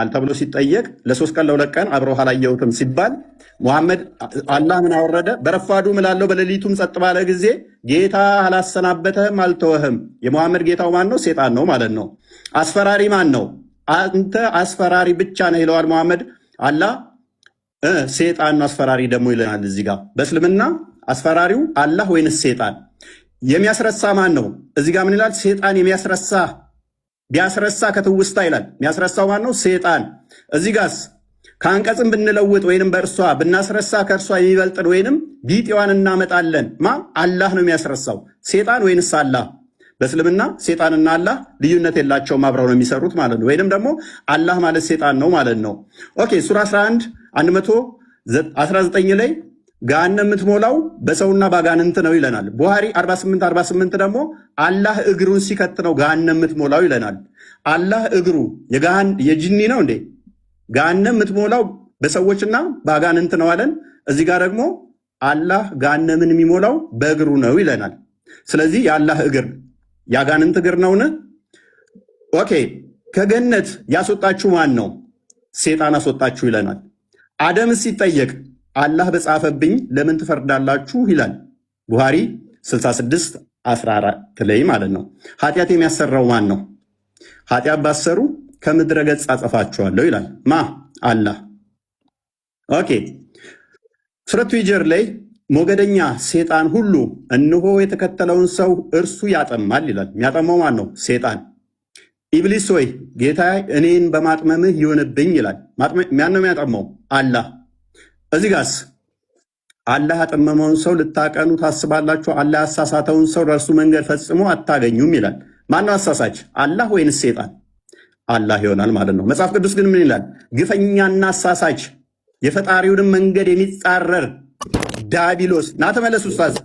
ተብሎ ሲጠየቅ ለሶስት ቀን ለሁለት ቀን አብረው አላየሁትም ሲባል ሙሐመድ አላህ ምን አወረደ? በረፋዱ እምላለሁ በሌሊቱም ጸጥ ባለ ጊዜ ጌታ አላሰናበተህም አልተወህም። የሙሐመድ ጌታው ማን ነው? ሴጣን ነው ማለት ነው። አስፈራሪ ማን ነው? አንተ አስፈራሪ ብቻ ነህ ይለዋል ሙሐመድ። አላህ ሴጣን ነው አስፈራሪ ደግሞ ይለናል። እዚህ ጋር በእስልምና አስፈራሪው አላህ ወይንስ ሴጣን? የሚያስረሳ ማን ነው? እዚህ ጋር ምን ይላል? ሴጣን የሚያስረሳ ቢያስረሳ ከትውስታ ይላል። የሚያስረሳው ማን ነው? ሴጣን። እዚህ ጋርስ ከአንቀጽም ብንለውጥ ወይንም በእርሷ ብናስረሳ ከእርሷ የሚበልጥን ወይንም ቢጤዋን እናመጣለን። አላህ ነው የሚያስረሳው። ሴጣን ወይንስ አላህ? በእስልምና ሴጣንና አላህ ልዩነት የላቸውም፣ አብረው ነው የሚሰሩት ማለት ነው። ወይንም ደግሞ አላህ ማለት ሴጣን ነው ማለት ነው። ኦኬ ሱራ 11 119 ላይ ገሃነም የምትሞላው በሰውና ባጋንንት ነው ይለናል። ቡሃሪ 48 ደግሞ አላህ እግሩን ሲከት ነው ገሃነም የምትሞላው ይለናል። አላህ እግሩ የጅኒ ነው እንዴ? ገሃነም የምትሞላው በሰዎችና ባጋንንት ነው አለን። እዚህ ጋር ደግሞ አላህ ገሃነምን የሚሞላው በእግሩ ነው ይለናል። ስለዚህ የአላህ እግር ያጋንንት እግር ነውን? ኦኬ ከገነት ያስወጣችሁ ማን ነው? ሴጣን አስወጣችሁ ይለናል። አደም ሲጠየቅ አላህ በጻፈብኝ ለምን ትፈርዳላችሁ ይላል። ቡሃሪ 66:14 ላይ ማለት ነው። ኃጢአት የሚያሰራው ማን ነው? ኃጢአት ባሰሩ ከምድረ ገጽ አጠፋችኋለሁ ይላል። አላህ። ኦኬ ሱረቱ ሂጅር ላይ ሞገደኛ ሴጣን ሁሉ እነሆ የተከተለውን ሰው እርሱ ያጠማል ይላል። የሚያጠማው ማን ነው? ሴጣን። ኢብሊስ ሆይ ጌታ እኔን በማጥመምህ ይሆንብኝ ይላል። ማን ነው የሚያጠማው? አላህ። እዚህ ጋርስ አላህ ያጠመመውን ሰው ልታቀኑ ታስባላችሁ፣ አላህ ያሳሳተውን ሰው ለእርሱ መንገድ ፈጽሞ አታገኙም ይላል። ማነው አሳሳች? አላህ ወይንስ ሴጣን? አላህ ይሆናል ማለት ነው። መጽሐፍ ቅዱስ ግን ምን ይላል? ግፈኛና አሳሳች የፈጣሪውንም መንገድ የሚጻረር ዲያብሎስ። ና ተመለስ ኡስታዝ፣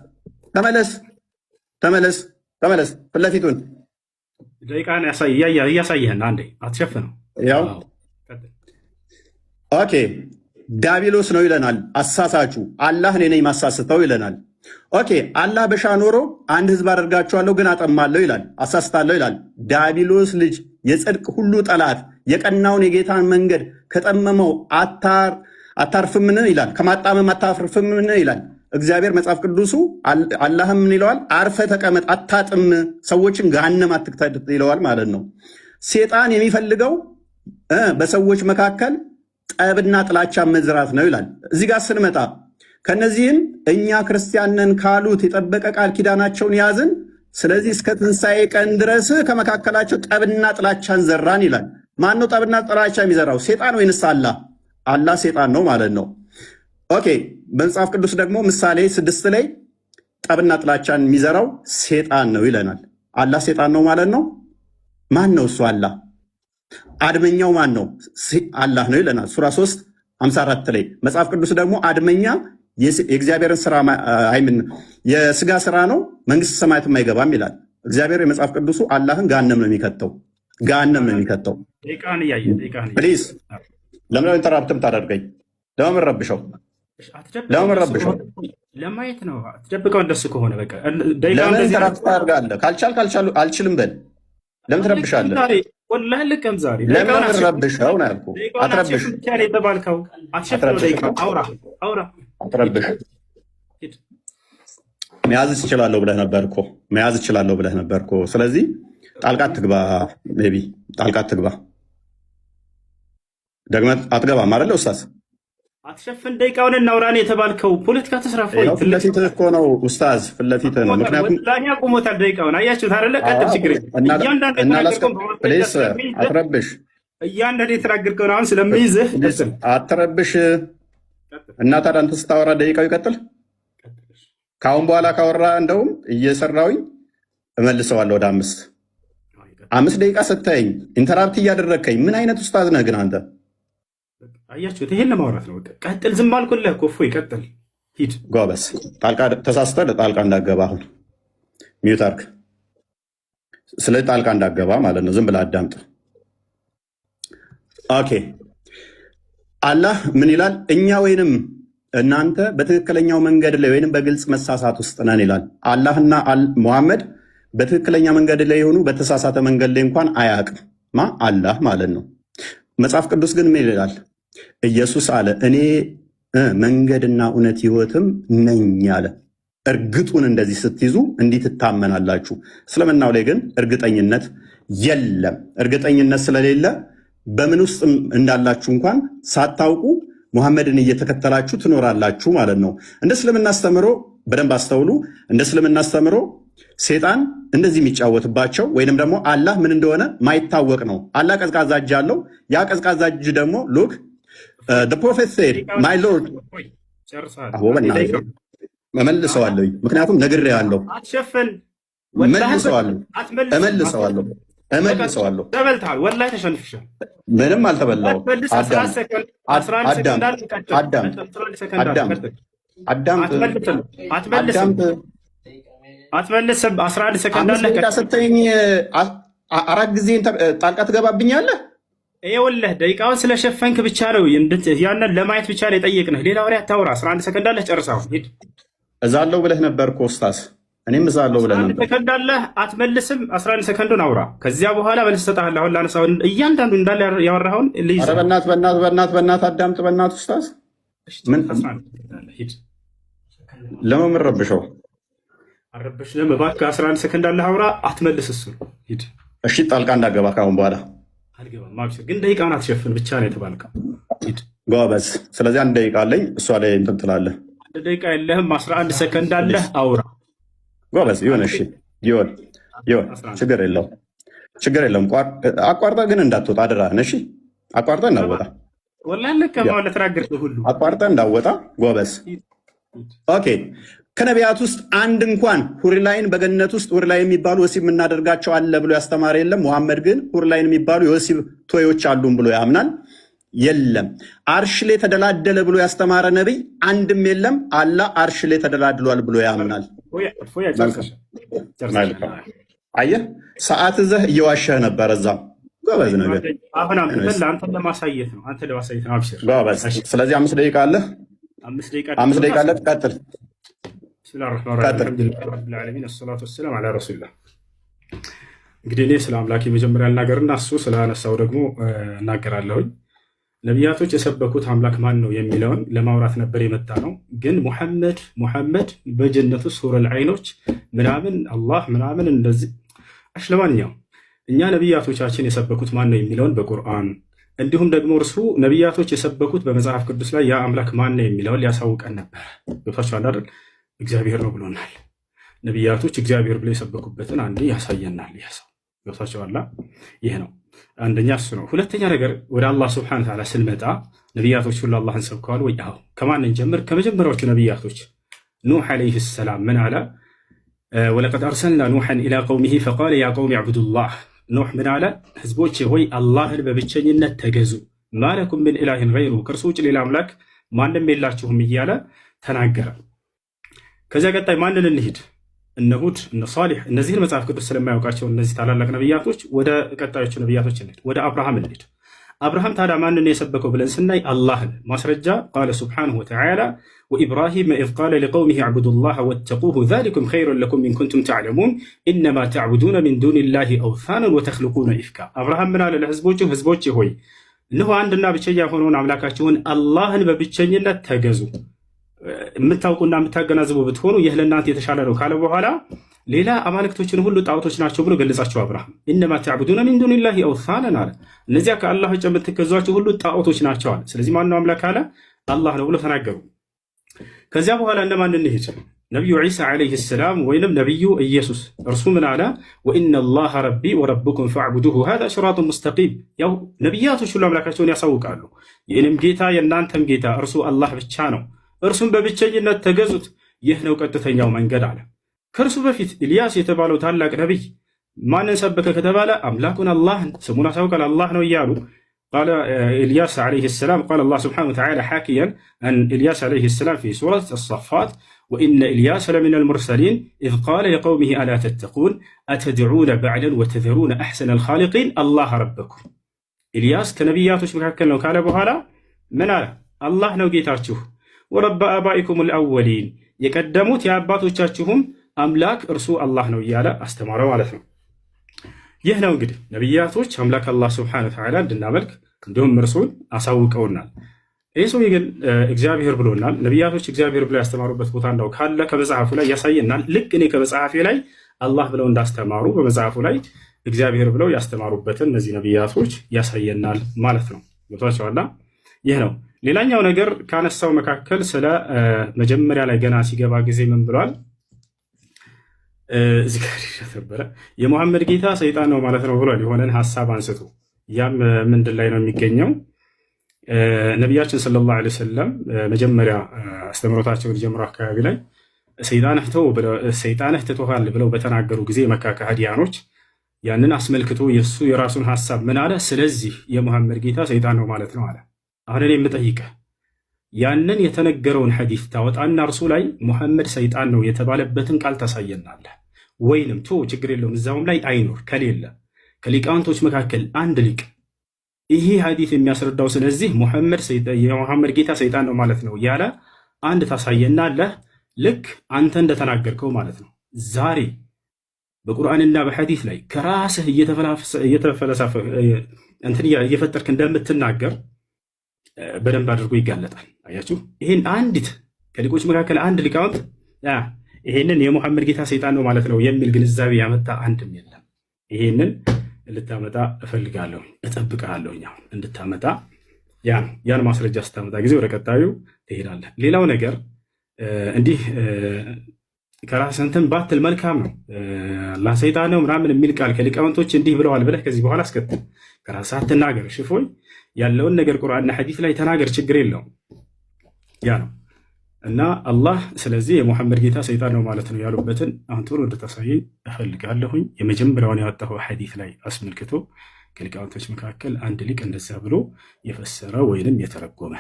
ተመለስ ፊት ለፊቱን ደቂቃን እያሳየህን አንዴ አትሸፍነው። ያው ኦኬ ዲያብሎስ ነው ይለናል። አሳሳቹ አላህ እኔ ነኝ ማሳስተው ይለናል። ኦኬ አላህ በሻ ኖሮ አንድ ህዝብ አደርጋቸዋለሁ ግን አጠማለሁ ይላል፣ አሳስታለሁ ይላል። ዲያብሎስ ልጅ የጽድቅ ሁሉ ጠላት የቀናውን የጌታን መንገድ ከጠመመው አታርፍምን ይላል፣ ከማጣመም አታርፍምን ይላል እግዚአብሔር። መጽሐፍ ቅዱሱ አላህም ምን ይለዋል? አርፈ ተቀመጥ፣ አታጥም፣ ሰዎችን ገሃነም አትክተት ይለዋል ማለት ነው። ሴጣን የሚፈልገው በሰዎች መካከል ጠብና ጥላቻ መዝራት ነው ይላል። እዚህ ጋር ስንመጣ ከነዚህም እኛ ክርስቲያንን ካሉት የጠበቀ ቃል ኪዳናቸውን ያዝን፣ ስለዚህ እስከ ትንሣኤ ቀን ድረስ ከመካከላቸው ጠብና ጥላቻን ዘራን ይላል። ማን ነው ጠብና ጥላቻ የሚዘራው? ሴጣን ወይንስ አላህ? አላህ ሴጣን ነው ማለት ነው። ኦኬ በመጽሐፍ ቅዱስ ደግሞ ምሳሌ 6 ላይ ጠብና ጥላቻን የሚዘራው ሴጣን ነው ይለናል። አላህ ሴጣን ነው ማለት ነው። ማን ነው እሱ? አላህ። አድመኛው ማን ነው? አላህ ነው ይለናል። ሱራ 3:54 ላይ መጽሐፍ ቅዱስ ደግሞ አድመኛ የእግዚአብሔርን ስራ አይምን የስጋ ስራ ነው መንግስት ሰማያትም አይገባም ይላል እግዚአብሔር። የመጽሐፍ ቅዱሱ አላህን ገሃነም ነው የሚከተው፣ ገሃነም ነው የሚከተው። ፕሊዝ ለምን ኢንተራፕትም ታደርገኝ? ለምን ረብሸው? ለማየት ነው። አትደብቀው። እንደሱ ከሆነ በቃ ለምን ኢንተራፕት ታደርጋለህ? ካልቻል አልችልም በል። ለምን ትረብሻለህ? ወላሂ ልቀም ዛሬ ለምን ረብሸው ነው ያልኩህ። አትረብሽ። አትረብሽ። መያዝ እችላለሁ ብለህ ነበር እኮ። ስለዚህ ጣልቃ አትግባ። ሜይ ቢ ጣልቃ አትግባ። ደግመህ አትገባም አይደለ ኡስታዝ? አትሸፍን። ደቂቃውን እናውራን የተባልከው ፖለቲካ ተስራፎ ፊት ለፊትህ እኮ ነው ኡስታዝ፣ ፊት ለፊትህ ነው። ምክንያቱም ላኛ ቆሞታል። ደቂቃውን አያችሁት አይደለ? ቀጥል፣ ችግር አትረብሽ። እያንዳንዱ የተናገርከውን አሁን ስለሚይዝህ አትረብሽ። እና ታዲያ አንተ ስታወራ ደቂቃው ይቀጥል። ከአሁን በኋላ ካወራ እንደውም እየሰራሁኝ እመልሰዋለሁ ወደ 5 ደቂቃ ስታየኝ ኢንተራፕት እያደረግከኝ ምን አይነት ኡስታዝ ነህ ግን አንተ? አያችሁት? ይሄን ለማውራት ነው። ቀጥል። ዝም አልኩልህ እኮ እፎይ፣ ቀጥል፣ ሂድ። ጎበስ። ተሳስተህ ጣልቃ እንዳገባ አሁን ሚዩት አድርግ። ስለዚህ ጣልቃ እንዳገባ ማለት ነው። ዝም ብለህ አዳምጥ። ኦኬ አላህ ምን ይላል? እኛ ወይንም እናንተ በትክክለኛው መንገድ ላይ ወይንም በግልጽ መሳሳት ውስጥ ነን ይላል። አላህና ሙሐመድ በትክክለኛ መንገድ ላይ የሆኑ በተሳሳተ መንገድ ላይ እንኳን አያውቅም። አላህ ማለት ነው። መጽሐፍ ቅዱስ ግን ምን ይላል? ኢየሱስ አለ እኔ መንገድና እውነት ሕይወትም ነኝ አለ። እርግጡን እንደዚህ ስትይዙ እንዲህ ትታመናላችሁ። እስልምናው ላይ ግን እርግጠኝነት የለም። እርግጠኝነት ስለሌለ በምን ውስጥ እንዳላችሁ እንኳን ሳታውቁ ሙሐመድን እየተከተላችሁ ትኖራላችሁ ማለት ነው። እንደ እስልምና አስተምሮ በደንብ አስተውሉ። እንደ እስልምና አስተምሮ ሴጣን እንደዚህ የሚጫወትባቸው ወይንም ደግሞ አላህ ምን እንደሆነ ማይታወቅ ነው። አላህ ቀዝቃዛ እጅ አለው። ያ ቀዝቃዛ እጅ ደግሞ ሉክ ፕሮፌት ሴድ ማይ ሎርድ እመልሰዋለሁ፣ ምክንያቱም ነግሬሃለሁ። እመልሰዋለሁ። ምንም አልተበላሁም። አትመልስም። 11 ሰከንድ አለ። ስትኝ 4 ጊዜ ጣልቃ ትገባብኛለህ። ይኸውልህ ደቂቃውን ስለሸፈንክ ብቻ ነው ያንን ለማየት ብቻ ነው የጠየቅንህ። ሌላ ወሬ አታውራ። 11 ሰከንድ አለህ። ጨርሰው ሂድ። እዛለሁ ብለህ ነበር ኮስታስ። እኔም እዛለሁ ብለህ ነበር። 11 ሰከንድ አለህ። አትመልስም። 11 ሰከንዱን አውራ። ከዚያ በኋላ መልስ እሰጥሃለሁ። አሁን ላነሳው እያንዳንዱ እንዳለ ያወራኸውን ልይዝ። ኧረ በእናትህ አዳምጥ። በእናትህ ኡስታዝ ምን ለምን ረብሸው? አረበሽንም እባክህ 11 ሰከንድ አለህ። አውራ። አትመልስ። እሱ ሂድ። እሺ ጣልቃ እንዳገባ ካሁን በኋላ አልገባም። አብሽር። ግን ደቂቃውን አትሸፍን ብቻ ነው የተባልከው። ሂድ ጎበዝ። ስለዚህ 1 ደቂቃ አለኝ። እሷ ላይ እንትን ትላለህ። 1 ደቂቃ የለህም። 11 ሰከንድ አለህ። አውራ። ጎበዝ። ይሁን። እሺ ይሁን። ችግር የለውም። አቋርጠህ ግን እንዳትወጣ አደራህን። እሺ አቋርጠህ እንዳትወጣ። ወላሂ ለከማው ለተናገርከው ሁሉ አቋርጠህ እንዳትወጣ። ጎበዝ። ኦኬ። ከነቢያት ውስጥ አንድ እንኳን ሁርላይን በገነት ውስጥ ሁርላይ የሚባሉ ወሲብ የምናደርጋቸው አለ ብሎ ያስተማረ የለም። ሙሐመድ ግን ሁርላይን የሚባሉ የወሲብ ቶዮች አሉን ብሎ ያምናል። የለም። አርሽ ላይ ተደላደለ ብሎ ያስተማረ ነቢይ አንድም የለም። አላህ አርሽ ላይ ተደላድሏል ብሎ ያምናል። አየህ፣ ሰዓት ይዘህ እየዋሸህ ነበር። እዛም ጎበዝ ነገር አንተን ለማሳየት ነው። አብሽር ጎበዝ። ስለዚህ 5 ደቂቃ አለህ። 5 ደቂቃ አለህ። ቀጥል። ብስሚላህ ራህማን ራሂም አልሐምዱሊላህ ረቢል ዓለሚን ወሰላቱ ወሰላም ዐላ ረሱሊላህ። እንግዲህ እኔ ስለ አምላኬ መጀመሪያ ልናገርና እሱ ስላነሳው ደግሞ እናገራለሁኝ። ነቢያቶች የሰበኩት አምላክ ማን ነው የሚለውን ለማውራት ነበር የመጣ ነው። ግን ሙሐመድ በጀነቱ ሱረል ዐይኖች ምናምን አላህ ምናምን እንደዚህ ለማንኛውም እኛ ነቢያቶቻችን የሰበኩት ማን ነው የሚለውን በቁርአን እንዲሁም ደግሞ እርሱ ነቢያቶች የሰበኩት በመጽሐፍ ቅዱስ ላይ ያ አምላክ ማን ነው የሚለውን ሊያሳውቀን ነበር። ገብቷችኋል አይደል? እግዚአብሔር ነው ብሎናል። ነቢያቶች እግዚአብሔር ብለው የሰበኩበትን አንዴ ያሳየናል። ያሰው ገብቷችኋል? ይህ ነው አንደኛ እሱ ነው። ሁለተኛ ነገር ወደ አላህ ስብሐነ ወተዓላ ስንመጣ ነቢያቶች ሁሉ አላህን ሰብከዋል ወይ? አዎ። ከማን እንጀምር? ከመጀመሪያዎቹ ነቢያቶች ኑህ ዓለይሂ ሰላም ምን አለ? ወለቀድ አርሰልና ኑሐን ኢላ ቀውሚሂ ፈቃለ ያ ቀውሚ ዕቡዱላህ። ኑህ ምን አለ? ህዝቦች ሆይ አላህን በብቸኝነት ተገዙ፣ ማለኩም ምን ኢላሂን ገይሩ፣ ከእርሱ ውጭ ሌላ አምላክ ማንም የላችሁም እያለ ተናገረ። ከዚያ ቀጣይ ማንን እንሂድ? እነ ሁድ፣ እነ ሷሊሕ፣ እነዚህን መጽሐፍ ቅዱስ ስለማያውቃቸው እነዚህ ታላላቅ ነቢያቶች ወደ ቀጣዮቹ ነቢያቶች እንሂድ። ወደ አብርሃም እንሂድ። አብርሃም ታዲያ ማንን የሰበከው ብለን ስናይ አላህን። ማስረጃ ቃለ ሱብሓነሁ ወተዓላ ወኢብራሂም ኢዝ ቃለ ሊቀውሚሂ ዕቡዱላህ ወተቁሁ ዛሊኩም ኸይሩን ለኩም ኢን ኩንቱም ተዕለሙን ኢነማ ተዕቡዱነ ሚን ዱኒላሂ አውሳነን ወተኽሉቁነ ኢፍካ። አብርሃም ምን አለ ለህዝቦቹ? ህዝቦቼ ሆይ እነሆ አንድና ብቸኛ የሆነውን አምላካችሁን አላህን በብቸኝነት ተገዙ፣ የምታውቁና የምታገናዝቡ ብትሆኑ ይህ ለእናንተ የተሻለ ነው ካለ በኋላ ሌላ አማልክቶችን ሁሉ ጣዖቶች ናቸው ብሎ ገለጻቸው። አብርሃም ኢነማ ተዕቡዱነ ሚን ዱኒላሂ አውሳነን አለ። እነዚያ ከአላህ ውጭ የምትገዟቸው ሁሉ ጣዖቶች ናቸው አለ። ስለዚህ ማነው አምላክ አለ? አላህ ነው ብሎ ተናገሩ። ከዚያ በኋላ እነማን እንሂድ? ነቢዩ ዒሳ ዓለይሂ ሰላም ወይንም ነቢዩ ኢየሱስ። እርሱ ምን አለ? ወኢነላሃ ረቢ ወረብኩም ፈዕቡዱሁ ሃዛ ሲራጡን ሙስተቂም። ያው ነቢያቶች ሁሉ አምላካቸውን ያሳውቃሉ። የእኔም ጌታ የእናንተም ጌታ እርሱ አላህ ብቻ ነው፣ እርሱም በብቸኝነት ተገዙት፣ ይህ ነው ቀጥተኛው መንገድ አለ። ከእርሱ በፊት ኢልያስ የተባለው ታላቅ ነቢይ ማንን ሰበከ ከተባለ አምላኩን አላህን ስሙን አሳውቃል፣ አላህ ነው እያሉ ቃለ ኢልያስ ዓለይሂ ሰላም ቃለ አላህ ስብሓነሁ ወተዓላ ሓኪያን አን ኢልያስ ዓለይሂ ሰላም ፊ ሱረት አሰፋት ወኢነ ኢልያስ ለሚነል ሙርሰሊን ኢዝ ቃለ ሊቀውሚሂ አላ ተተቁን አተድዑነ በዕለን ወተዘሩነ አሕሰነል ኻሊቂን አላህ ረበኩም። ኢልያስ ከነቢያቶች መካከል ነው ካለ በኋላ ምን አለ? አላህ ነው ጌታችሁ፣ ወረበ አባኢኩም አልአወሊን የቀደሙት የአባቶቻችሁም አምላክ እርሱ አላህ ነው እያለ አስተማረ ማለት ነው። ይህ ነው እንግዲህ ነቢያቶች አምላክ አላህ ስብሐነሁ ወተዓላ እንድናመልክ እንዲሁም እርሱን አሳውቀውናል። ይህ ሰውዬ ግን እግዚአብሔር ብሎናል። ነቢያቶች እግዚአብሔር ብለው ያስተማሩበት ቦታ እንዳው ካለ ከመጽሐፉ ላይ ያሳየናል። ልክ እኔ ከመጽሐፌ ላይ አላህ ብለው እንዳስተማሩ በመጽሐፉ ላይ እግዚአብሔር ብለው ያስተማሩበትን እነዚህ ነቢያቶች ያሳየናል ማለት ነው። ገብቷቸዋል። ይህ ነው። ሌላኛው ነገር ካነሳው መካከል ስለ መጀመሪያ ላይ ገና ሲገባ ጊዜ ምን ብሏል? እዚህ ጋር ነበረ የሙሐመድ ጌታ ሰይጣን ነው ማለት ነው ብሏል። የሆነን ሀሳብ አንስቶ ያም ምንድን ላይ ነው የሚገኘው? ነቢያችን ሰለላሁ ዐለይሂ ወሰለም መጀመሪያ አስተምሮታቸውን ጀምሮ አካባቢ ላይ ሰይጣንህ ትቶሃል ብለው በተናገሩ ጊዜ የመካ ከሃዲያኖች ያንን አስመልክቶ የእሱ የራሱን ሀሳብ ምን አለ? ስለዚህ የሙሐመድ ጌታ ሰይጣን ነው ማለት ነው አለ። አሁን እኔ የምጠይቅህ ያንን የተነገረውን ሐዲስ ታወጣና እርሱ ላይ ሙሐመድ ሰይጣን ነው የተባለበትን ቃል ታሳየናለህ ወይንም ችግር የለውም እዛውም ላይ አይኖር ከሌለ ከሊቃውንቶች መካከል አንድ ሊቅ ይሄ ሐዲስ የሚያስረዳው ስለዚህ የሙሐመድ ጌታ ሰይጣን ነው ማለት ነው ያለ አንድ ታሳየናለህ። ልክ አንተ እንደተናገርከው ማለት ነው። ዛሬ በቁርአንና በሐዲስ ላይ ከራስህ እየተፈለሰፈ እየፈጠርክ እንደምትናገር በደንብ አድርጎ ይጋለጣል። አያችሁ፣ ይህን አንዲት ከሊቆች መካከል አንድ ሊቃውንት ይሄንን የሙሐመድ ጌታ ሰይጣን ነው ማለት ነው የሚል ግንዛቤ ያመጣ አንድም የለም። ይሄንን ልታመጣ እፈልጋለሁ፣ እጠብቅሃለሁ። አሁን እንድታመጣ ያን ማስረጃ ስታመጣ ጊዜ ወደ ቀጣዩ ትሄዳለህ። ሌላው ነገር እንዲህ ከራስህ እንትን ባትል መልካም ነው። አላህ ሰይጣን ነው ምናምን የሚል ቃል ከሊቃውንቶች እንዲህ ብለዋል ብለህ ከዚህ በኋላ አስከትል። ከራስህ አትናገር። ሽፎይ ያለውን ነገር ቁርአንና ሐዲስ ላይ ተናገር፣ ችግር የለውም። ያ ነው እና አላህ ስለዚህ የሙሐመድ ጌታ ሰይጣን ነው ማለት ነው ያሉበትን አሁን ቶሎ እንድታሳየኝ እፈልጋለሁኝ። የመጀመሪያውን ያወጣው ሐዲስ ላይ አስመልክቶ ከሊቃውንቶች መካከል አንድ ሊቅ እንደዛ ብሎ የፈሰረ ወይንም የተረጎመ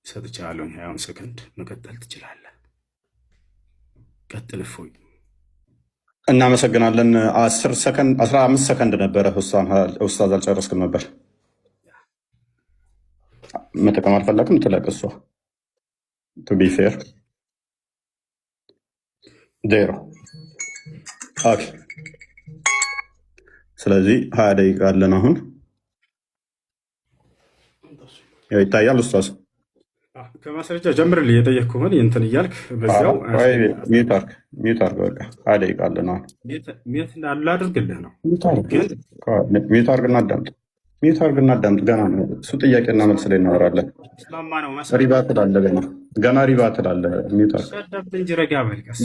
ሰጥቻለሁ። 20 ሰከንድ መቀጠል ትችላለህ። ቀጥል እፎይ። እናመሰግናለን። 10 ሰከንድ 15 ሰከንድ ነበረ። ኡስታዝ አልጨረስክም ነበር። መጠቀም አልፈለግም ትለቅ እሷ ቱ ቢ ፌር ዜሮ። ኦኬ፣ ስለዚህ 20 ደቂቃ አለን። አሁን ይታያል ኡስታዝ? ከማስረጃ ጀምርልህ የጠየቅኩህን እንትን እያልክ በዚያው ሚዩት አድርግ። በቃ 20 ደቂቃ አለን። አሁን ሚዩት ላድርግልህ ነው። ሚዩት አድርግና አዳምጥ። ሚዩት አድርግና አዳምጥ። ገና ነው እሱ። ጥያቄና መልስ ላይ እናወራለን። ሪባ ትላለህ፣ ገና ሪባ ትላለህ። ሚዩት አድርግ እንጂ ረጋ በል ቀስ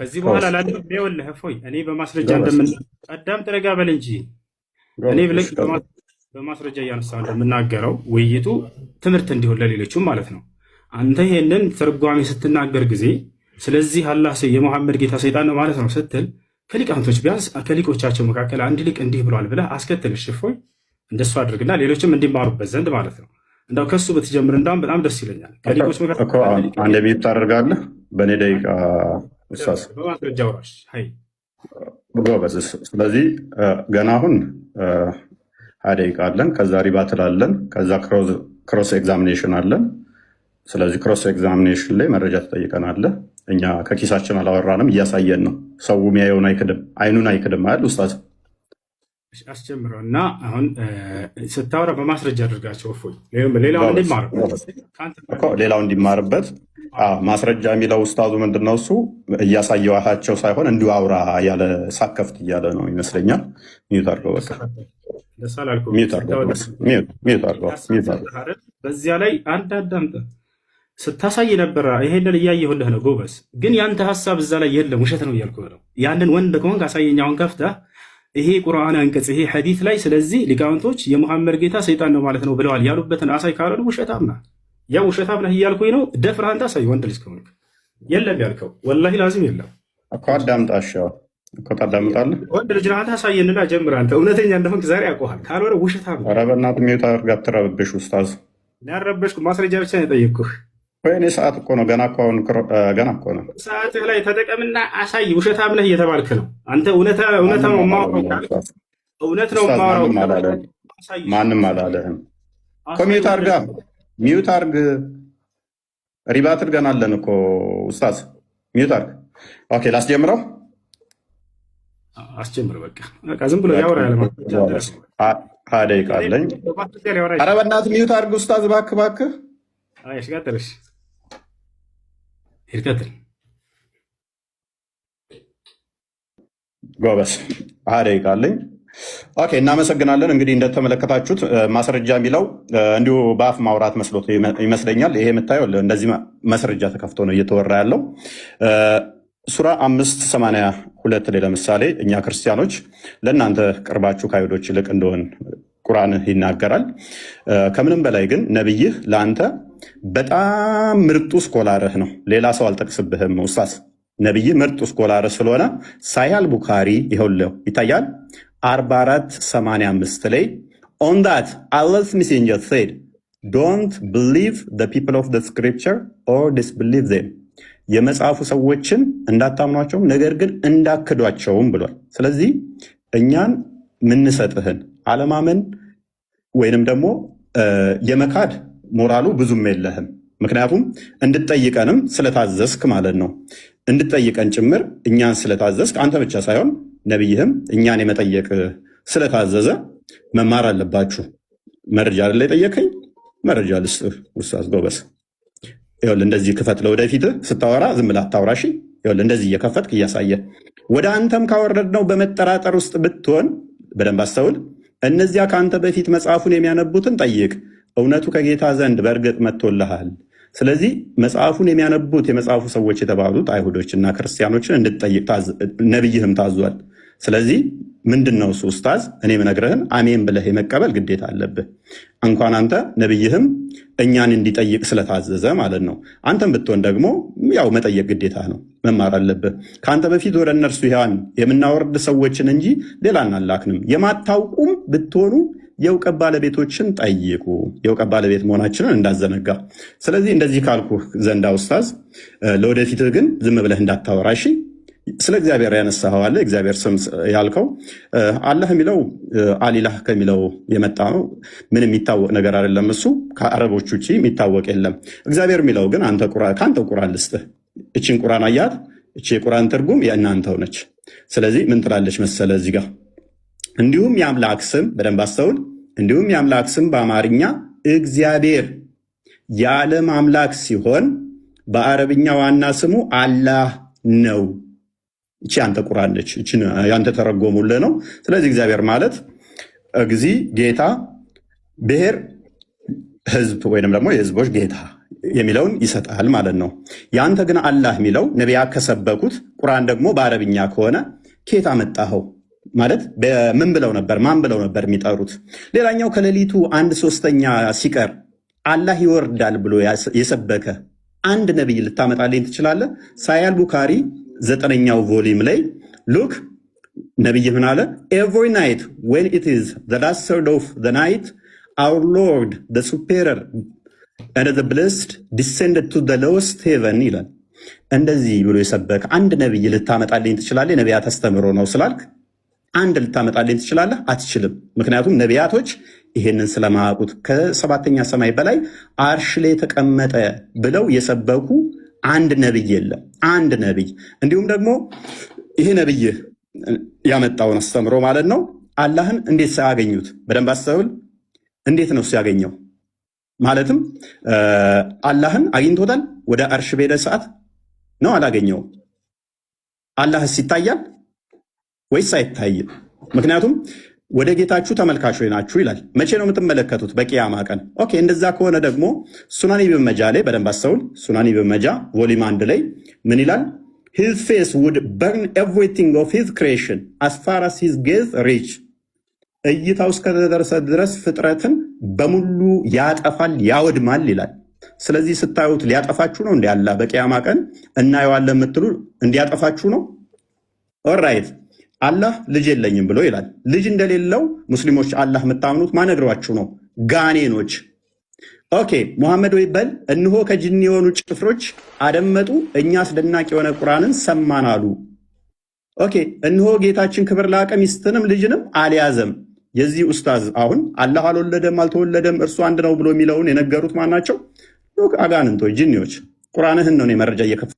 ከዚህ በኋላ ላለው ይኸውልህ እፎይ፣ እኔ በማስረጃ አዳምጥ፣ ረጋ በል እንጂ እኔ ብለህ በማስረጃ እያነሳሁ እንደምናገረው ውይይቱ ትምህርት እንዲሆን ለሌሎቹም ማለት ነው። አንተ ይሄንን ትርጓሜ ስትናገር ጊዜ ስለዚህ አላህ የሙሐመድ ጌታ ሰይጣን ነው ማለት ነው ስትል ከሊቃውንቶች ቢያንስ ከሊቆቻቸው መካከል አንድ ሊቅ እንዲህ ብሏል ብለህ አስከትል። እፎይ እንደሱ አድርግና ሌሎችም እንዲማሩበት ዘንድ ማለት ነው። እንዳው ከሱ በተጀምር እንዳውም በጣም ደስ ይለኛል። ከሊቆች መካከል አንድ ቤት ታደርጋለህ በእኔ ደቂቃ እሳስ በማስረጃ ውራሽ ጎበዝ። ስለዚህ ገና አሁን 20 ደቂቃ አለን። ከዛ ሪባ ትላለን። ከዛ ክሮስ ኤግዛሚኔሽን አለን። ስለዚህ ክሮስ ኤግዛሚኔሽን ላይ መረጃ ትጠይቀናለህ። እኛ ከኪሳችን አላወራንም፣ እያሳየን ነው። ሰው የሚያየውን አይክድም፣ አይኑን አይክድም አይደል ኡስታዝ? አስጀምረው እና አሁን ስታወራ በማስረጃ አድርጋቸው። እፎይ ሌላው እንዲማርበት ማስረጃ የሚለው ኡስታዙ ምንድነው እሱ እያሳየኋቸው ሳይሆን እንዲሁ አውራ ያለ ሳከፍት እያለ ነው ይመስለኛል። ሚዩት አድርገው በቃ በዚያ ላይ አንድ አዳምጠ ስታሳይ ነበረ። ይሄንን እያየሁልህ ነው ጎበዝ። ግን ያንተ ሀሳብ እዛ ላይ የለም፣ ውሸት ነው እያልኩ ነው። ያንን ወንድ ከሆንክ አሳየኝ። አሁን ከፍተህ ይሄ ቁርአን አንቀጽ ይሄ ሐዲስ ላይ ስለዚህ ሊቃውንቶች የሙሐመድ ጌታ ሰይጣን ነው ማለት ነው ብለዋል ያሉበትን አሳይ ካለ ውሸታም ነህ። ያ ውሸታም ነህ እያልኩኝ ነው። ደፍረህ አንተ አሳይ። ወንድ ልጅ ከሆንክ የለም ያልከው ወላሂ ላዚም የለም እኮ አዳምጣሻው እኮ ታዳምጣለህ። ወንድ ልጅ ናት አሳየንና ጀምር። አንተ እውነተኛ እንደሆንክ ዛሬ ያውቀዋል። ካልሆነ ውሸታም ነው። ኧረ በእናትህ ሚዩት አድርግ፣ አትረብሽ ኡስታዝ። ያረበሽኩ ማስረጃ ብቻ ነው የጠየቅኩህ። ወይኔ ሰዓት እኮ ነው ገና እኮ ነው። ሰዓትህ ላይ ተጠቀምና አሳይ። ውሸታም ነህ እየተባልክ ነው አንተ። እውነት ነው የማወራው፣ እውነት ነው የማወራው። ማንም አላለህም እኮ። ሚዩት አድርጋ፣ ሚዩት አድርግ። ሪባትል ገና አለን እኮ ኡስታዝ። ሚዩት አድርግ። ኦኬ ላስጀምረው። አስጀምር በቃ ዝም ብሎ ያወራ ያለ ደቂቃ አለኝ። ኧረ በእናትህ ሚዩት አድርግ ኡስታዝ፣ እባክህ እባክህ። ጎበስ። ደቂቃ አለኝ። ኦኬ፣ እናመሰግናለን። እንግዲህ እንደተመለከታችሁት ማስረጃ የሚለው እንዲሁ በአፍ ማውራት መስሎት ይመስለኛል። ይሄ የምታየው እንደዚህ ማስረጃ ተከፍቶ ነው እየተወራ ያለው። ሱራ 582 ላይ ለምሳሌ እኛ ክርስቲያኖች ለእናንተ ቅርባችሁ ከአይሁዶች ይልቅ እንደሆን ቁርአን ይናገራል። ከምንም በላይ ግን ነቢይህ ለአንተ በጣም ምርጡ ስኮላርህ ነው። ሌላ ሰው አልጠቅስብህም ኡስታዝ። ነቢይህ ምርጡ ስኮላርህ ስለሆነ ሳሂህ አልቡኻሪ ይኸውልህ ይታያል 4485 ላይ on that Allah's messenger said don't believe the people of the scripture or disbelieve them የመጽሐፉ ሰዎችን እንዳታምኗቸውም ነገር ግን እንዳክዷቸውም ብሏል። ስለዚህ እኛን ምንሰጥህን አለማመን ወይንም ደግሞ የመካድ ሞራሉ ብዙም የለህም። ምክንያቱም እንድትጠይቀንም ስለታዘዝክ ማለት ነው። እንድትጠይቀን ጭምር እኛን ስለታዘዝክ አንተ ብቻ ሳይሆን ነቢይህም እኛን የመጠየቅ ስለታዘዘ መማር አለባችሁ። መረጃ አይደለ የጠየቀኝ? መረጃ ልስጥህ ኡስታዝ ጎበስ። ይኸውልህ እንደዚህ ክፈት። ለወደፊትህ ስታወራ ዝም ብለህ አታውራ። እሺ ይኸውልህ እንደዚህ እየከፈትክ እያሳየህ ወደ አንተም ካወረድነው በመጠራጠር ውስጥ ብትሆን በደንብ አስተውል። እነዚያ ከአንተ በፊት መጽሐፉን የሚያነቡትን ጠይቅ፣ እውነቱ ከጌታ ዘንድ በእርግጥ መጥቶልሃል። ስለዚህ መጽሐፉን የሚያነቡት የመጽሐፉ ሰዎች የተባሉት አይሁዶችና ክርስቲያኖችን እንድትጠይቅ ነቢይህም ታዟል። ስለዚህ ምንድን ነው እሱ ኡስታዝ? እኔ ምነግርህን አሜን ብለህ የመቀበል ግዴታ አለብህ። እንኳን አንተ ነቢይህም እኛን እንዲጠይቅ ስለታዘዘ ማለት ነው። አንተም ብትሆን ደግሞ ያው መጠየቅ ግዴታ ነው፣ መማር አለብህ። ከአንተ በፊት ወደ እነርሱ ያን የምናወርድ ሰዎችን እንጂ ሌላ አናላክንም። የማታውቁም ብትሆኑ የእውቀት ባለቤቶችን ጠይቁ። የእውቀት ባለቤት መሆናችንን እንዳዘነጋ። ስለዚህ እንደዚህ ካልኩ ዘንዳ ኡስታዝ፣ ለወደፊትህ ግን ዝም ብለህ እንዳታወራ እሺ። ስለ እግዚአብሔር ያነሳኸው አለ እግዚአብሔር ስም ያልከው አላህ የሚለው አሊላህ ከሚለው የመጣ ነው። ምንም የሚታወቅ ነገር አይደለም። እሱ ከአረቦች ውጭ የሚታወቅ የለም። እግዚአብሔር የሚለው ግን ከአንተው ቁርአን ልስጥህ። እችን ቁርአን አያት። እቺ የቁርአን ትርጉም የእናንተው ነች። ስለዚህ ምን ትላለች መሰለ እዚህ ጋር እንዲሁም የአምላክ ስም በደንብ አስተውል። እንዲሁም የአምላክ ስም በአማርኛ እግዚአብሔር የዓለም አምላክ ሲሆን በአረብኛ ዋና ስሙ አላህ ነው። እቺ አንተ ቁርአን ነች። እቺ ያንተ ተረጎሙልህ ነው። ስለዚህ እግዚአብሔር ማለት እግዚ ጌታ፣ ብሔር ህዝብ ወይንም ደግሞ የህዝቦች ጌታ የሚለውን ይሰጣል ማለት ነው። ያንተ ግን አላህ የሚለው ነቢያት ከሰበኩት ቁርአን ደግሞ በአረብኛ ከሆነ ኬታ መጣኸው ማለት ምን ብለው ነበር? ማን ብለው ነበር የሚጠሩት? ሌላኛው ከሌሊቱ 1/3 ሲቀር አላህ ይወርዳል ብሎ የሰበከ አንድ ነቢይ ልታመጣልኝ ትችላለህ? ሳሂህ አልቡኻሪ 9ኛው ቮሊም ላይ ሉክ ነቢይ ምን አለ? ኤቭሪ ናይት ዌን ኢት ኢዝ ዘ ላስት ሰርድ ኦፍ ዘ ናይት አወር ሎርድ ዘ ሱፔሪየር ኤንድ ዘ ብሌስድ ዲሴንደድ ቱ ዘ ሎወስት ሄቨን ይላል። እንደዚህ ብሎ የሰበከ አንድ ነቢይ ልታመጣልኝ ትችላለህ? የነቢያት አስተምህሮ ነው ስላልክ አንድ ልታመጣልኝ ትችላለህ? አትችልም። ምክንያቱም ነቢያቶች ይሄንን ስለማያውቁት ከሰባተኛ ሰማይ በላይ አርሽ ላይ ተቀመጠ ብለው የሰበኩ አንድ ነቢይ የለም። አንድ ነቢይ። እንዲሁም ደግሞ ይሄ ነቢይ ያመጣውን አስተምሮ ማለት ነው አላህን እንዴት ሳያገኙት በደንብ አስተውል። እንዴት ነው ሲያገኘው? ማለትም አላህን አግኝቶታል? ወደ አርሽ በሄደ ሰዓት ነው አላገኘውም። አላህስ ይታያል ወይስ አይታይም? ምክንያቱም ወደ ጌታችሁ ተመልካቾች ናችሁ ይላል። መቼ ነው የምትመለከቱት? በቂያማ ቀን። ኦኬ፣ እንደዛ ከሆነ ደግሞ ሱናን ኢብን መጃ ላይ በደንብ አስተውል። ሱናን ኢብን መጃ ቮሊም 1 ላይ ምን ይላል? his face would burn everything of his creation as far as his gaze reach እይታው እስከደረሰ ድረስ ፍጥረትን በሙሉ ያጠፋል፣ ያወድማል ይላል። ስለዚህ ስታዩት ሊያጠፋችሁ ነው እንዲ አላህ በቂያማ ቀን እናየዋለን የምትሉ እንዲያጠፋችሁ ነው? ኦልራይት አላህ ልጅ የለኝም ብሎ ይላል። ልጅ እንደሌለው ሙስሊሞች አላህ የምታምኑት ማነግሯችሁ ነው? ጋኔኖች። ኦኬ ሙሐመድ ወይ በል እንሆ ከጅኒ የሆኑ ጭፍሮች አደመጡ፣ እኛ አስደናቂ የሆነ ቁርአንን ሰማን አሉ። ኦኬ እንሆ ጌታችን ክብር ላቀ ሚስትንም ልጅንም አልያዘም። የዚህ ኡስታዝ አሁን አላህ አልወለደም አልተወለደም እርሱ አንድ ነው ብሎ የሚለውን የነገሩት ማናቸው? አጋንንቶች፣ ጅኒዎች። ቁርአንህን ነው መረጃ እየከፈ